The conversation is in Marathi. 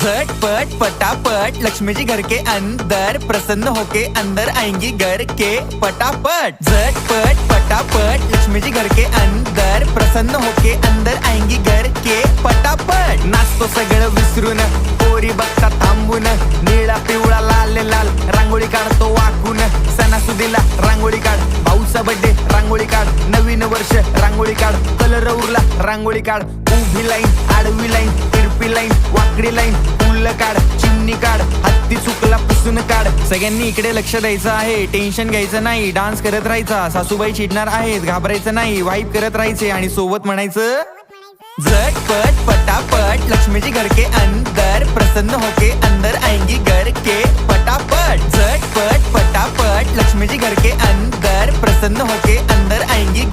झटपट पटापट लक्ष्मी जी घर के अंदर प्रसन्न होके अंदर आएंगी घर के पटापट। झटपट पटापट लक्ष्मी जी घर के अंदर प्रसन्न होके अंदर आएंगी घर के पटापट। नाचतो सगळं विसरून पोरी बघता थांबून, निळा पिवळा लाल लाल रांगोळी काढतो वाकून। सणासुदीला रांगोळी काढ, भाऊचा बर्थडे रांगोळी काढ, नवीन वर्ष रांगोळी काढ, कलर उरला रांगोळी काढ। उभी लाईन, आडवी लाईन, तिरपी लाईन, वाकडी लाईन, फुल काढ, चिमणी काढ, हत्ती चुकला पुसून काढ। सगळ्यांनी इकडे लक्ष द्यायचं आहे, टेन्शन घ्यायचं नाही, डान्स करत राहायचा। सासूबाई चिडणार आहेत, घाबरायचं नाही, वाईप करत राहायचे आणि सोबत म्हणायचं झटपट पटापट लक्ष्मी जी घर के अंदर प्रसन्न होके अंदर आएंगी घर के पटापट। झटपट पटापट लक्ष्मी जी घर के अंदर प्रसन्न होके अंदर आएंगी